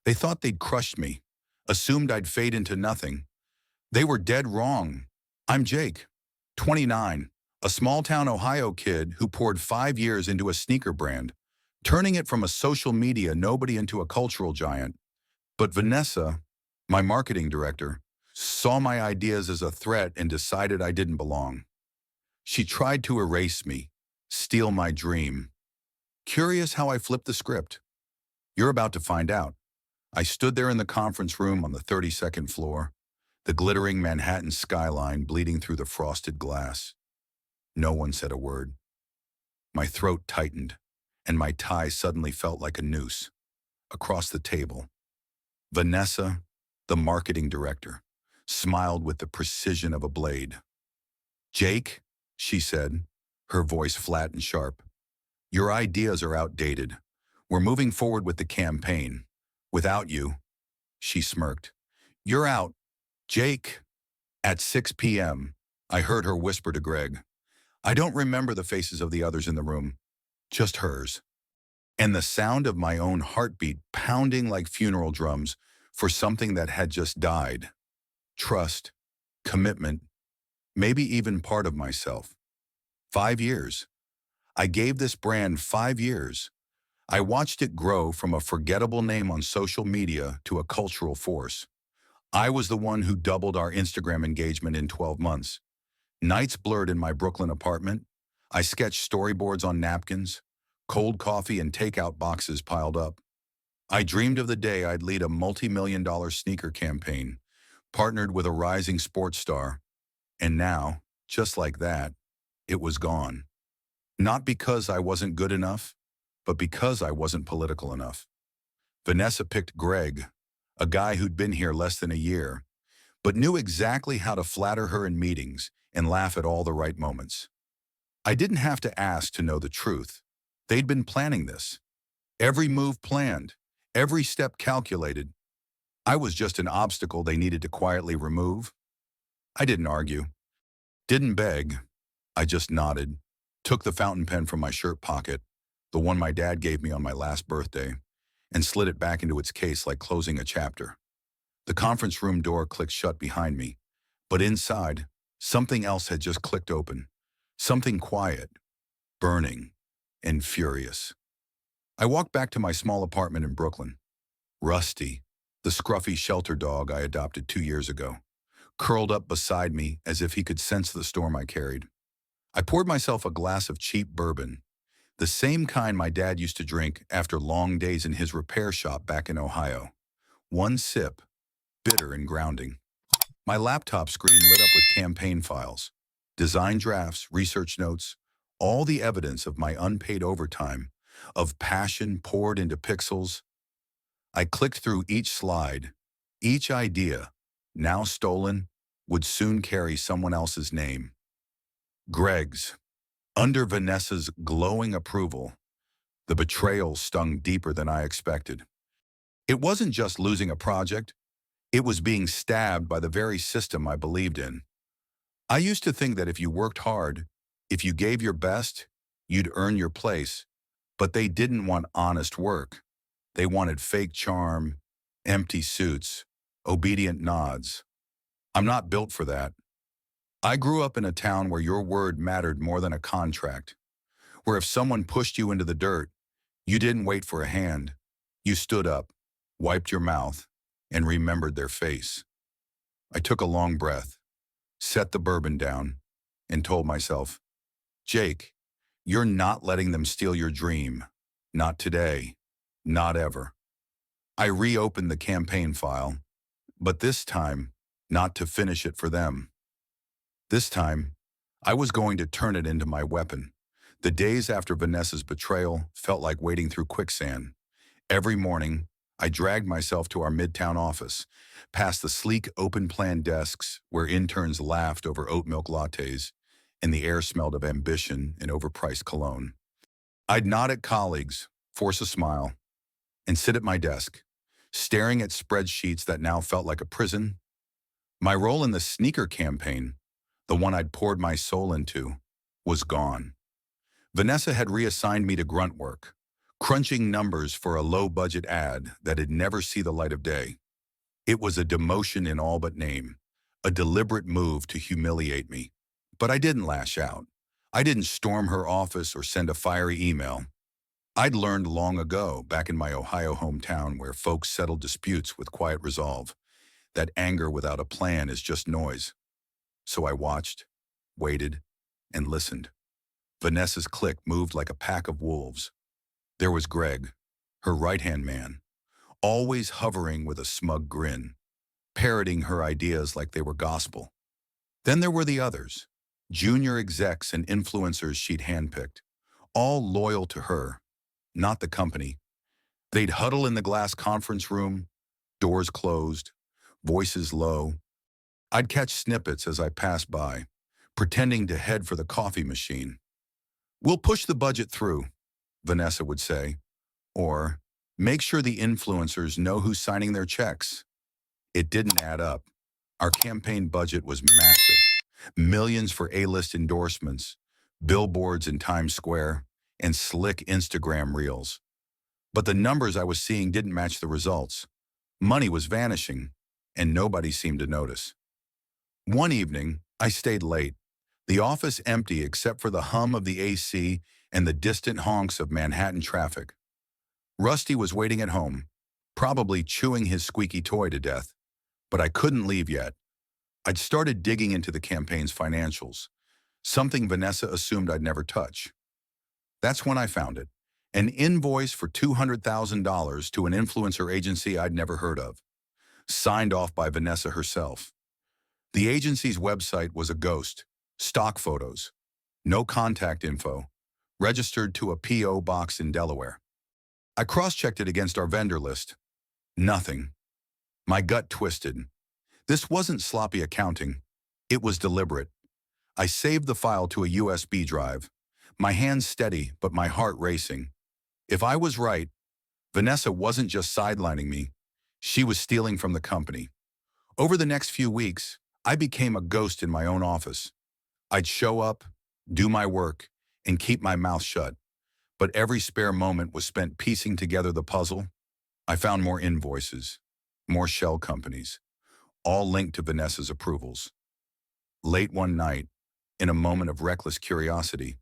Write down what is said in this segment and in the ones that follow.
They thought they'd crushed me, assumed I'd fade into nothing. They were dead wrong. I'm Jake, 29, a small-town Ohio kid who poured 5 years into a sneaker brand, turning it from a social media nobody into a cultural giant. But Vanessa, my marketing director, saw my ideas as a threat and decided I didn't belong. She tried to erase me, steal my dream. Curious how I flipped the script? You're about to find out. I stood there in the conference room on the 32nd floor, the glittering Manhattan skyline bleeding through the frosted glass. No one said a word. My throat tightened, and my tie suddenly felt like a noose. Across the table, Vanessa, the marketing director, smiled with the precision of a blade. "Jake," she said, her voice flat and sharp, "your ideas are outdated. We're moving forward with the campaign. Without you." She smirked. "You're out, Jake." At 6 p.m., I heard her whisper to Greg. I don't remember the faces of the others in the room, just hers. And the sound of my own heartbeat pounding like funeral drums for something that had just died. Trust, commitment, maybe even part of myself. 5 years. I gave this brand 5 years. I watched it grow from a forgettable name on social media to a cultural force. I was the one who doubled our Instagram engagement in 12 months. Nights blurred in my Brooklyn apartment. I sketched storyboards on napkins, cold coffee and takeout boxes piled up. I dreamed of the day I'd lead a multi-million-dollar sneaker campaign, partnered with a rising sports star. And now, just like that, it was gone. Not because I wasn't good enough, but because I wasn't political enough. Vanessa picked Greg, a guy who'd been here less than a year, but knew exactly how to flatter her in meetings and laugh at all the right moments. I didn't have to ask to know the truth. They'd been planning this. Every move planned, every step calculated. I was just an obstacle they needed to quietly remove. I didn't argue, didn't beg. I just nodded, took the fountain pen from my shirt pocket, the one my dad gave me on my last birthday, and slid it back into its case like closing a chapter. The conference room door clicked shut behind me, but inside, something else had just clicked open. Something quiet, burning, and furious. I walked back to my small apartment in Brooklyn. Rusty, the scruffy shelter dog I adopted 2 years ago, curled up beside me as if he could sense the storm I carried. I poured myself a glass of cheap bourbon, the same kind my dad used to drink after long days in his repair shop back in Ohio. One sip, bitter and grounding. My laptop screen lit up with campaign files, design drafts, research notes, all the evidence of my unpaid overtime, of passion poured into pixels. I clicked through each slide. Each idea, now stolen, would soon carry someone else's name. Greg's. Under Vanessa's glowing approval, the betrayal stung deeper than I expected. It wasn't just losing a project. It was being stabbed by the very system I believed in. I used to think that if you worked hard, if you gave your best, you'd earn your place. But they didn't want honest work. They wanted fake charm, empty suits, obedient nods. I'm not built for that. I grew up in a town where your word mattered more than a contract, where if someone pushed you into the dirt, you didn't wait for a hand. You stood up, wiped your mouth, and remembered their face. I took a long breath, set the bourbon down, and told myself, Jake, you're not letting them steal your dream. Not today. Not ever. I reopened the campaign file, but this time, not to finish it for them. This time, I was going to turn it into my weapon. The days after Vanessa's betrayal felt like wading through quicksand. Every morning, I dragged myself to our midtown office, past the sleek open-plan desks where interns laughed over oat milk lattes, and the air smelled of ambition and overpriced cologne. I'd nod at colleagues, force a smile, and sit at my desk, staring at spreadsheets that now felt like a prison. My role in the sneaker campaign, the one I'd poured my soul into, was gone. Vanessa had reassigned me to grunt work, crunching numbers for a low-budget ad that'd never see the light of day. It was a demotion in all but name, a deliberate move to humiliate me. But I didn't lash out. I didn't storm her office or send a fiery email. I'd learned long ago, back in my Ohio hometown where folks settled disputes with quiet resolve, that anger without a plan is just noise. So I watched, waited, and listened. Vanessa's clique moved like a pack of wolves. There was Greg, her right-hand man, always hovering with a smug grin, parroting her ideas like they were gospel. Then there were the others, junior execs and influencers she'd handpicked, all loyal to her, not the company. They'd huddle in the glass conference room, doors closed, voices low. I'd catch snippets as I passed by, pretending to head for the coffee machine. "We'll push the budget through," Vanessa would say, or "make sure the influencers know who's signing their checks." It didn't add up. Our campaign budget was massive. Millions for A-list endorsements, billboards in Times Square, and slick Instagram reels. But the numbers I was seeing didn't match the results. Money was vanishing, and nobody seemed to notice. One evening, I stayed late, the office empty except for the hum of the AC and the distant honks of Manhattan traffic. Rusty was waiting at home, probably chewing his squeaky toy to death, but I couldn't leave yet. I'd started digging into the campaign's financials, something Vanessa assumed I'd never touch. That's when I found it, an invoice for $200,000 to an influencer agency I'd never heard of, signed off by Vanessa herself. The agency's website was a ghost, stock photos, no contact info, registered to a P.O. box in Delaware. I cross-checked it against our vendor list. Nothing. My gut twisted. This wasn't sloppy accounting. It was deliberate. I saved the file to a USB drive, my hands steady but my heart racing. If I was right, Vanessa wasn't just sidelining me. She was stealing from the company. Over the next few weeks, I became a ghost in my own office. I'd show up, do my work, and keep my mouth shut. But every spare moment was spent piecing together the puzzle. I found more invoices, more shell companies, all linked to Vanessa's approvals. Late one night, in a moment of reckless curiosity,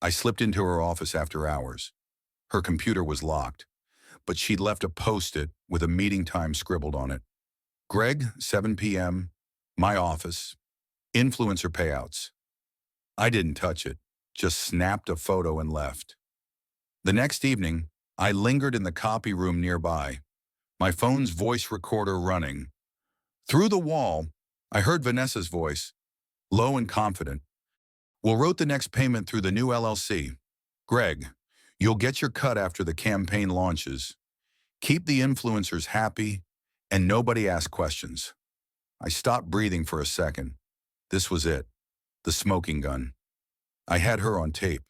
I slipped into her office after hours. Her computer was locked, but she'd left a post-it with a meeting time scribbled on it. Greg, 7 p.m., my office, influencer payouts. I didn't touch it, just snapped a photo and left. The next evening, I lingered in the copy room nearby, my phone's voice recorder running. Through the wall, I heard Vanessa's voice, low and confident. "We'll route the next payment through the new LLC. Greg, you'll get your cut after the campaign launches. Keep the influencers happy, and nobody ask questions." I stopped breathing for a second. This was it, the smoking gun. I had her on tape,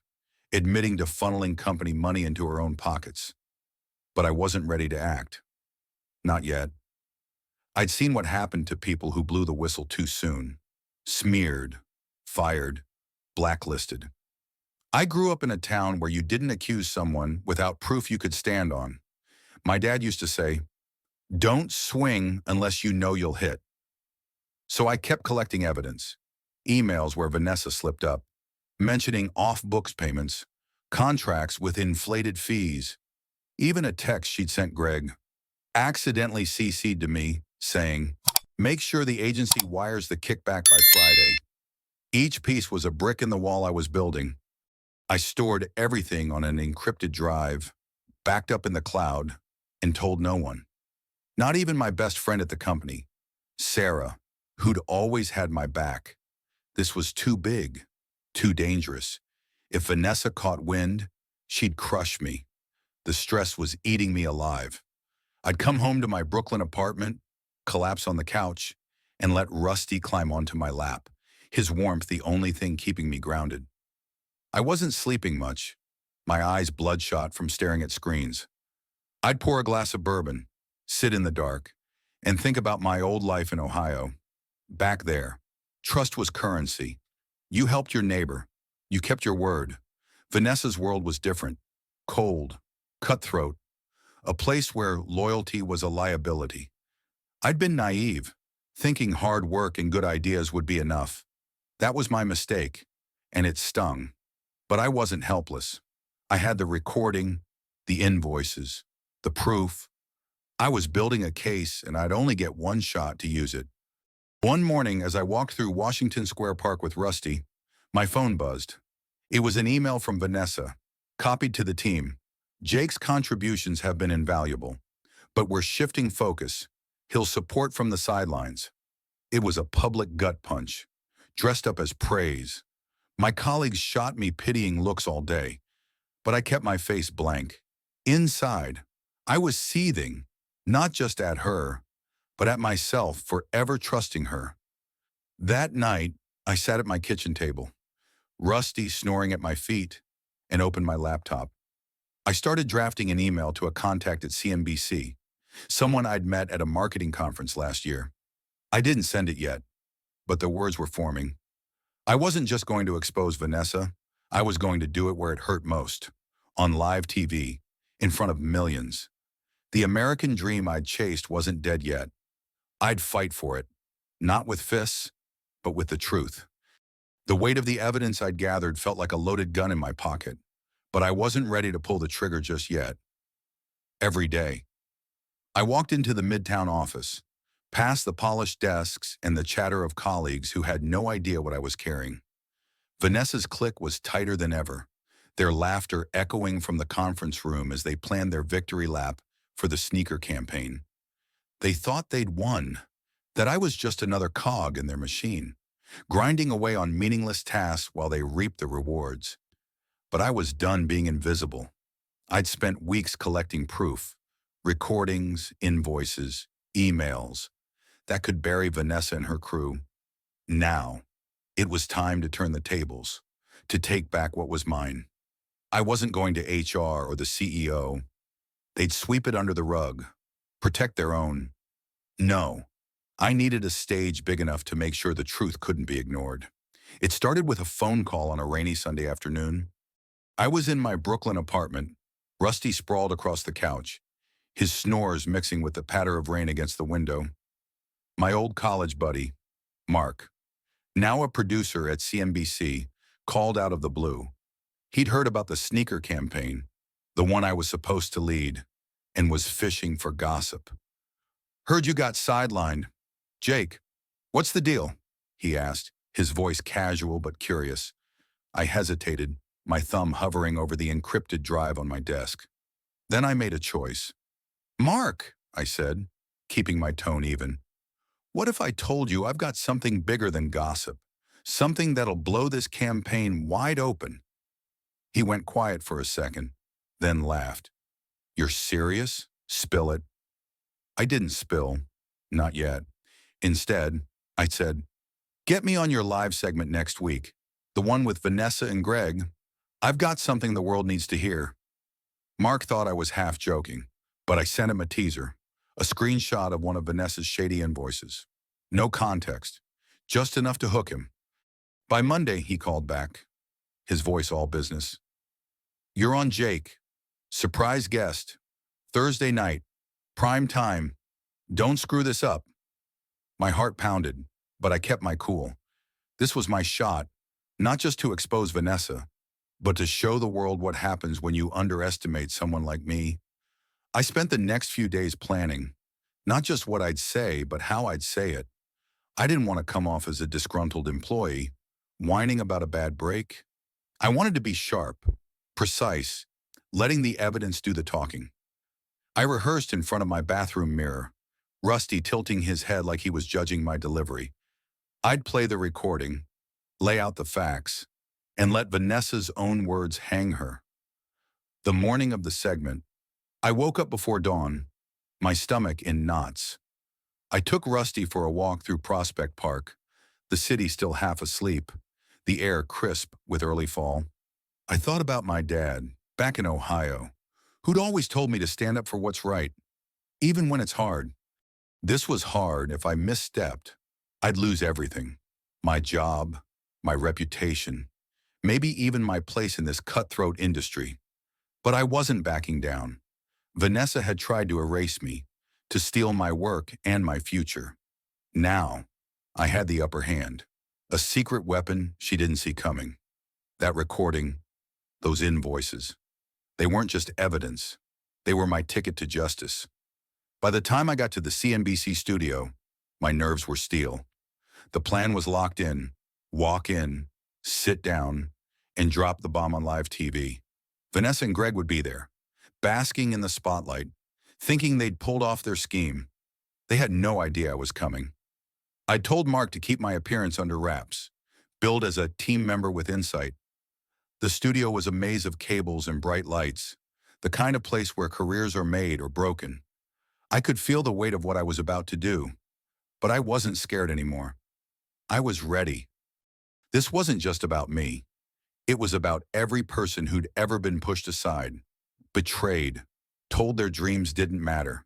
admitting to funneling company money into her own pockets. But I wasn't ready to act. Not yet. I'd seen what happened to people who blew the whistle too soon. Smeared, fired, blacklisted. I grew up in a town where you didn't accuse someone without proof you could stand on. My dad used to say, "Don't swing unless you know you'll hit." So I kept collecting evidence. Emails where Vanessa slipped up, mentioning off-books payments, contracts with inflated fees, even a text she'd sent Greg, accidentally CC'd to me, saying, "Make sure the agency wires the kickback by Friday." Each piece was a brick in the wall I was building. I stored everything on an encrypted drive, backed up in the cloud, and told no one. Not even my best friend at the company, Sarah, who'd always had my back. This was too big, too dangerous. If Vanessa caught wind, she'd crush me. The stress was eating me alive. I'd come home to my Brooklyn apartment, collapse on the couch, and let Rusty climb onto my lap, his warmth the only thing keeping me grounded. I wasn't sleeping much, my eyes bloodshot from staring at screens. I'd pour a glass of bourbon, sit in the dark, and think about my old life in Ohio. Back there, trust was currency. You helped your neighbor. You kept your word. Vanessa's world was different, cold, Cutthroat, a place where loyalty was a liability. I'd been naive, thinking hard work and good ideas would be enough. That was my mistake, and it stung. But I wasn't helpless. I had the recording, the invoices, the proof. I was building a case, and I'd only get one shot to use it. One morning, as I walked through Washington Square Park with Rusty, my phone buzzed. It was an email from Vanessa, copied to the team. Jake's contributions have been invaluable, but we're shifting focus. He'll support from the sidelines. It was a public gut punch, dressed up as praise. My colleagues shot me pitying looks all day, but I kept my face blank. Inside, I was seething, not just at her, but at myself for ever trusting her. That night, I sat at my kitchen table, Rusty snoring at my feet, and opened my laptop. I started drafting an email to a contact at CNBC, someone I'd met at a marketing conference last year. I didn't send it yet, but the words were forming. I wasn't just going to expose Vanessa, I was going to do it where it hurt most, on live TV, in front of millions. The American dream I'd chased wasn't dead yet. I'd fight for it, not with fists, but with the truth. The weight of the evidence I'd gathered felt like a loaded gun in my pocket, but I wasn't ready to pull the trigger just yet. Every day, I walked into the Midtown office, past the polished desks and the chatter of colleagues who had no idea what I was carrying. Vanessa's clique was tighter than ever, their laughter echoing from the conference room as they planned their victory lap for the sneaker campaign. They thought they'd won, that I was just another cog in their machine, grinding away on meaningless tasks while they reaped the rewards. But I was done being invisible. I'd spent weeks collecting proof, recordings, invoices, emails, that could bury Vanessa and her crew. Now, it was time to turn the tables, to take back what was mine. I wasn't going to HR or the CEO. They'd sweep it under the rug, protect their own. No, I needed a stage big enough to make sure the truth couldn't be ignored. It started with a phone call on a rainy Sunday afternoon. I was in my Brooklyn apartment, Rusty sprawled across the couch, his snores mixing with the patter of rain against the window. My old college buddy, Mark, now a producer at CNBC, called out of the blue. He'd heard about the sneaker campaign, the one I was supposed to lead, and was fishing for gossip. "Heard you got sidelined. Jake, what's the deal?" he asked, his voice casual but curious. I hesitated, my thumb hovering over the encrypted drive on my desk. Then I made a choice. "Mark," I said, keeping my tone even, "what if I told you I've got something bigger than gossip? Something that'll blow this campaign wide open?" He went quiet for a second, then laughed. "You're serious? Spill it." I didn't spill. Not yet. Instead, I said, "Get me on your live segment next week, the one with Vanessa and Greg. I've got something the world needs to hear." Mark thought I was half joking, but I sent him a teaser, a screenshot of one of Vanessa's shady invoices. No context, just enough to hook him. By Monday, he called back, his voice all business. "You're on, Jake. Surprise guest. Thursday night. Prime time. Don't screw this up." My heart pounded, but I kept my cool. This was my shot, not just to expose Vanessa, but to show the world what happens when you underestimate someone like me. I spent the next few days planning, not just what I'd say, but how I'd say it. I didn't want to come off as a disgruntled employee, whining about a bad break. I wanted to be sharp, precise, letting the evidence do the talking. I rehearsed in front of my bathroom mirror, Rusty tilting his head like he was judging my delivery. I'd play the recording, lay out the facts, and let Vanessa's own words hang her. The morning of the segment, I woke up before dawn, my stomach in knots. I took Rusty for a walk through Prospect Park, the city still half asleep, the air crisp with early fall. I thought about my dad, back in Ohio, who'd always told me to stand up for what's right, even when it's hard. This was hard. If I misstepped, I'd lose everything. My job, my reputation, maybe even my place in this cutthroat industry. But I wasn't backing down. Vanessa had tried to erase me, to steal my work and my future. Now, I had the upper hand. A secret weapon she didn't see coming. That recording, those invoices. They weren't just evidence. They were my ticket to justice. By the time I got to the CNBC studio, my nerves were steel. The plan was locked in. Walk in, sit down, and drop the bomb on live TV. Vanessa and Greg would be there, basking in the spotlight, thinking they'd pulled off their scheme. They had no idea I was coming. I'd told Mark to keep my appearance under wraps, billed as a team member with insight. The studio was a maze of cables and bright lights, the kind of place where careers are made or broken. I could feel the weight of what I was about to do, but I wasn't scared anymore. I was ready. This wasn't just about me. It was about every person who'd ever been pushed aside, betrayed, told their dreams didn't matter.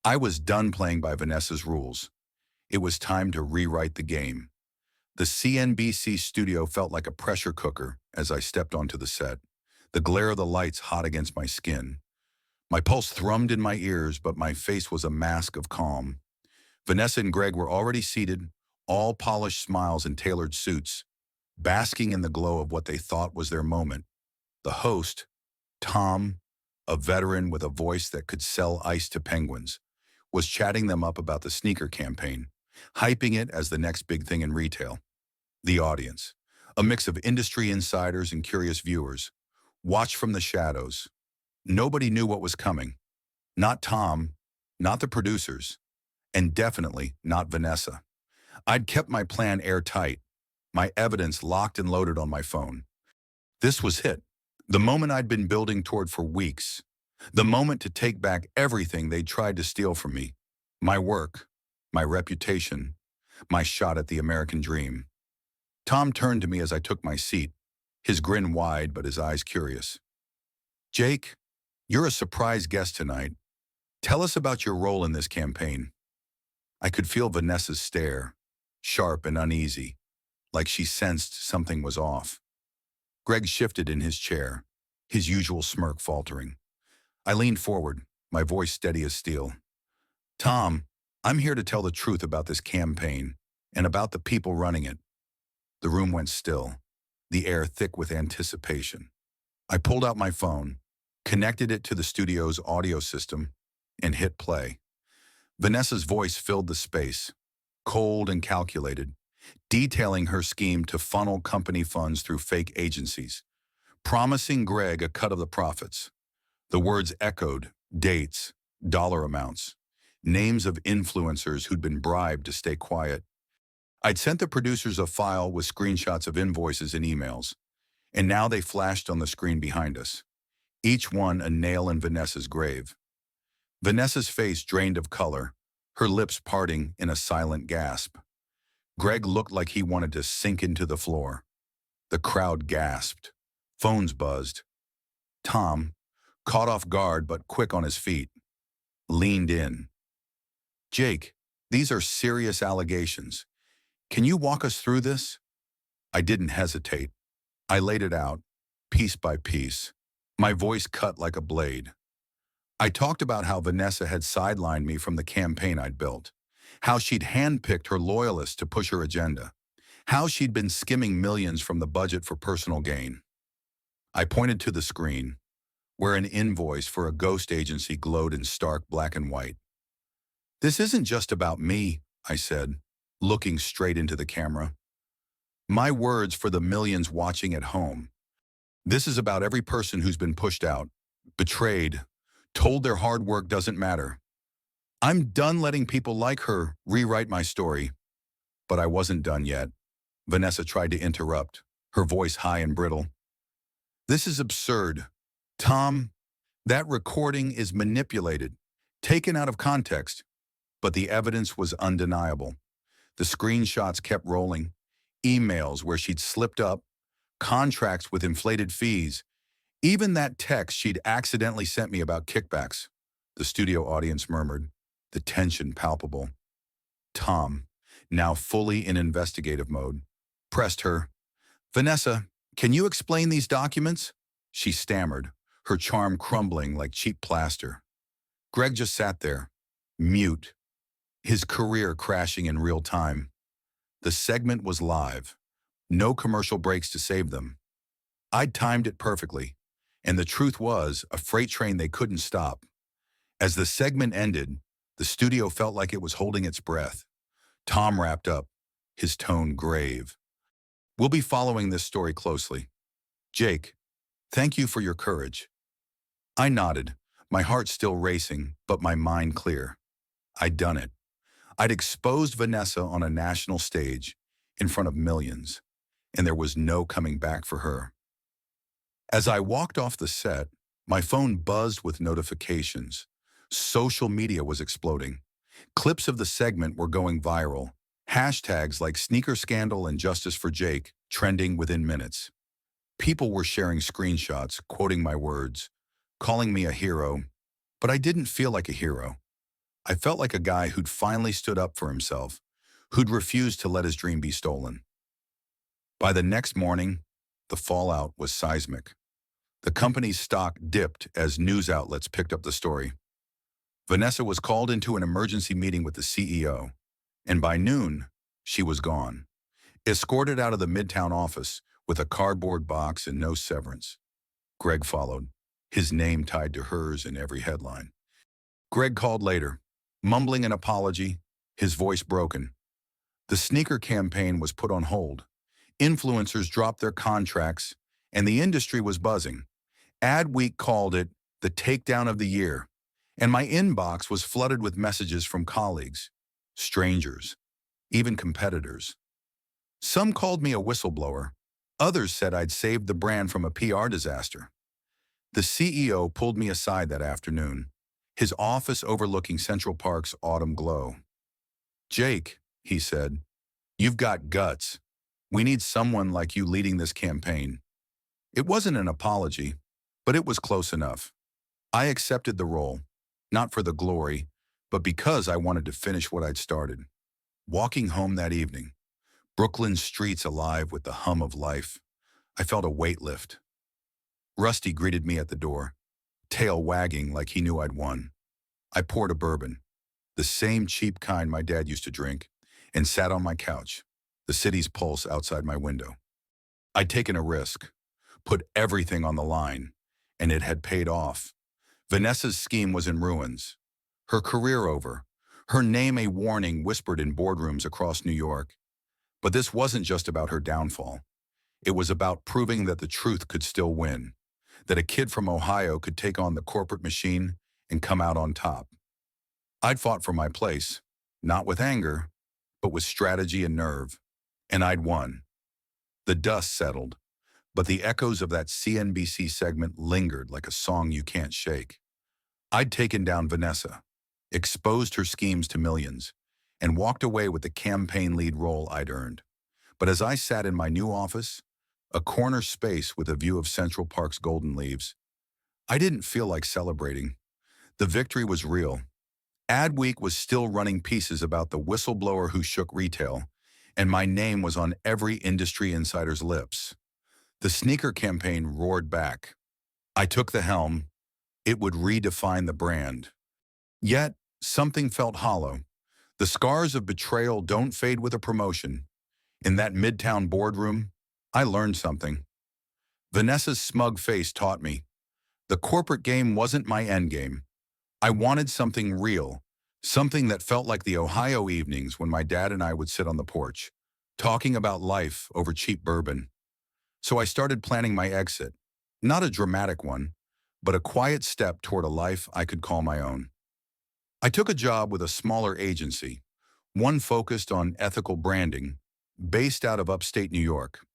I was done playing by Vanessa's rules. It was time to rewrite the game. The CNBC studio felt like a pressure cooker as I stepped onto the set, the glare of the lights hot against my skin. My pulse thrummed in my ears, but my face was a mask of calm. Vanessa and Greg were already seated, all polished smiles and tailored suits, basking in the glow of what they thought was their moment. The host, Tom, a veteran with a voice that could sell ice to penguins, was chatting them up about the sneaker campaign, hyping it as the next big thing in retail. The audience, a mix of industry insiders and curious viewers, watched from the shadows. Nobody knew what was coming. Not Tom, not the producers, and definitely not Vanessa. I'd kept my plan airtight, my evidence locked and loaded on my phone. This was it, the moment I'd been building toward for weeks, the moment to take back everything they'd tried to steal from me. My work, my reputation, my shot at the American dream. Tom turned to me as I took my seat, his grin wide but his eyes curious. "Jake, you're a surprise guest tonight. Tell us about your role in this campaign." I could feel Vanessa's stare, sharp and uneasy, like she sensed something was off. Greg shifted in his chair, his usual smirk faltering. I leaned forward, my voice steady as steel. "Tom, I'm here to tell the truth about this campaign and about the people running it." The room went still, the air thick with anticipation. I pulled out my phone, connected it to the studio's audio system, and hit play. Vanessa's voice filled the space, cold and calculated, detailing her scheme to funnel company funds through fake agencies, promising Greg a cut of the profits. The words echoed, dates, dollar amounts, names of influencers who'd been bribed to stay quiet. I'd sent the producers a file with screenshots of invoices and emails, and now they flashed on the screen behind us, each one a nail in Vanessa's grave. Vanessa's face drained of color, her lips parting in a silent gasp. Greg looked like he wanted to sink into the floor. The crowd gasped. Phones buzzed. Tom, caught off guard but quick on his feet, leaned in. "Jake, these are serious allegations. Can you walk us through this?" I didn't hesitate. I laid it out, piece by piece, my voice cut like a blade. I talked about how Vanessa had sidelined me from the campaign I'd built, how she'd handpicked her loyalists to push her agenda, how she'd been skimming millions from the budget for personal gain. I pointed to the screen, where an invoice for a ghost agency glowed in stark black and white. "This isn't just about me," I said, looking straight into the camera. "My words for the millions watching at home. This is about every person who's been pushed out, betrayed, told their hard work doesn't matter. I'm done letting people like her rewrite my story." But I wasn't done yet. Vanessa tried to interrupt, her voice high and brittle. "This is absurd. Tom, that recording is manipulated, taken out of context." But the evidence was undeniable. The screenshots kept rolling, emails where she'd slipped up, contracts with inflated fees, even that text she'd accidentally sent me about kickbacks. The studio audience murmured, the tension palpable. Tom, now fully in investigative mode, pressed her. "Vanessa, can you explain these documents?" She stammered, her charm crumbling like cheap plaster. Greg just sat there, mute, his career crashing in real time. The segment was live. No commercial breaks to save them. I'd timed it perfectly, and the truth was a freight train they couldn't stop. As the segment ended, the studio felt like it was holding its breath. Tom wrapped up, his tone grave. We'll be following this story closely. Jake, thank you for your courage. I nodded, my heart still racing, but my mind clear. I'd done it. I'd exposed Vanessa on a national stage, in front of millions, and there was no coming back for her. As I walked off the set, my phone buzzed with notifications. Social media was exploding. Clips of the segment were going viral. Hashtags like sneaker scandal and justice for Jake trending within minutes. People were sharing screenshots, quoting my words, calling me a hero, but I didn't feel like a hero. I felt like a guy who'd finally stood up for himself, who'd refused to let his dream be stolen. By the next morning, the fallout was seismic. The company's stock dipped as news outlets picked up the story. Vanessa was called into an emergency meeting with the CEO, and by noon, she was gone, escorted out of the Midtown office with a cardboard box and no severance. Greg followed, his name tied to hers in every headline. Greg called later, mumbling an apology, his voice broken. The sneaker campaign was put on hold. Influencers dropped their contracts, and the industry was buzzing. Adweek called it the takedown of the year, and my inbox was flooded with messages from colleagues, strangers, even competitors. Some called me a whistleblower. Others said I'd saved the brand from a PR disaster. The CEO pulled me aside that afternoon, his office overlooking Central Park's autumn glow. "Jake," he said, "you've got guts. We need someone like you leading this campaign." It wasn't an apology, but it was close enough. I accepted the role, not for the glory, but because I wanted to finish what I'd started. Walking home that evening, Brooklyn's streets alive with the hum of life, I felt a weight lift. Rusty greeted me at the door, tail wagging like he knew I'd won. I poured a bourbon, the same cheap kind my dad used to drink, and sat on my couch, the city's pulse outside my window. I'd taken a risk, put everything on the line, and it had paid off. Vanessa's scheme was in ruins, her career over, her name a warning whispered in boardrooms across New York. But this wasn't just about her downfall. It was about proving that the truth could still win, that a kid from Ohio could take on the corporate machine and come out on top. I'd fought for my place, not with anger, but with strategy and nerve, and I'd won. The dust settled, but the echoes of that CNBC segment lingered like a song you can't shake. I'd taken down Vanessa, exposed her schemes to millions, and walked away with the campaign lead role I'd earned. But as I sat in my new office, a corner space with a view of Central Park's golden leaves, I didn't feel like celebrating. The victory was real. Adweek was still running pieces about the whistleblower who shook retail, and my name was on every industry insider's lips. The sneaker campaign roared back. I took the helm. It would redefine the brand. Yet, something felt hollow. The scars of betrayal don't fade with a promotion. In that Midtown boardroom, I learned something. Vanessa's smug face taught me. The corporate game wasn't my endgame. I wanted something real, something that felt like the Ohio evenings when my dad and I would sit on the porch, talking about life over cheap bourbon. So I started planning my exit, not a dramatic one, but a quiet step toward a life I could call my own. I took a job with a smaller agency, one focused on ethical branding, based out of upstate New York.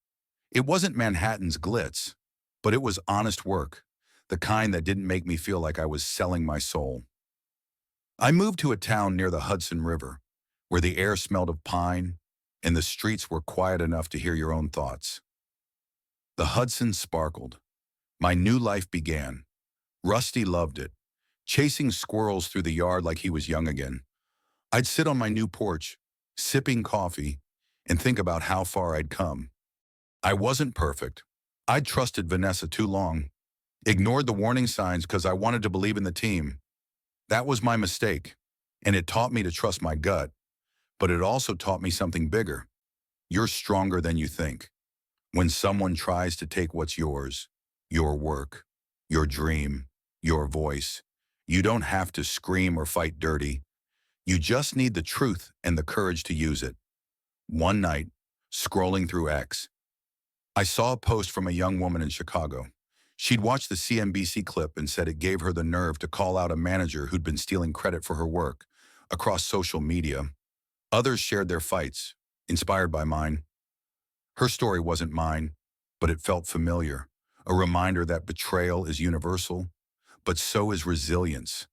It wasn't Manhattan's glitz, but it was honest work, the kind that didn't make me feel like I was selling my soul. I moved to a town near the Hudson River, where the air smelled of pine and the streets were quiet enough to hear your own thoughts. The Hudson sparkled. My new life began. Rusty loved it, chasing squirrels through the yard like he was young again. I'd sit on my new porch, sipping coffee, and think about how far I'd come. I wasn't perfect. I'd trusted Vanessa too long. Ignored the warning signs because I wanted to believe in the team. That was my mistake. And it taught me to trust my gut, but it also taught me something bigger. You're stronger than you think. When someone tries to take what's yours, your work, your dream, your voice, you don't have to scream or fight dirty. You just need the truth and the courage to use it. One night, scrolling through X, I saw a post from a young woman in Chicago. She'd watched the CNBC clip and said it gave her the nerve to call out a manager who'd been stealing credit for her work. Across social media, others shared their fights, inspired by mine. Her story wasn't mine, but it felt familiar, a reminder that betrayal is universal, but so is resilience.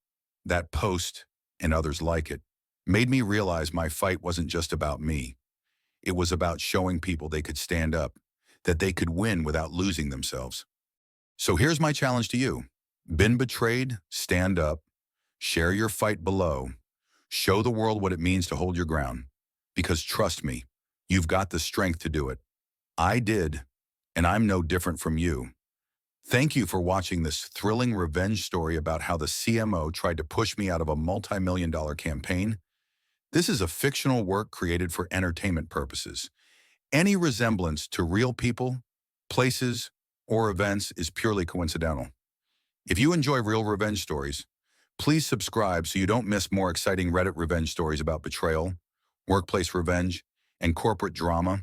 That post, and others like it, made me realize my fight wasn't just about me. It was about showing people they could stand up, that they could win without losing themselves. So here's my challenge to you. Been betrayed? Stand up. Share your fight below. Show the world what it means to hold your ground. Because trust me, you've got the strength to do it. I did, and I'm no different from you. Thank you for watching this thrilling revenge story about how the CMO tried to push me out of a multi-million-dollar campaign. This is a fictional work created for entertainment purposes. Any resemblance to real people, places, or events is purely coincidental. If you enjoy real revenge stories, please subscribe so you don't miss more exciting Reddit revenge stories about betrayal, workplace revenge, and corporate drama.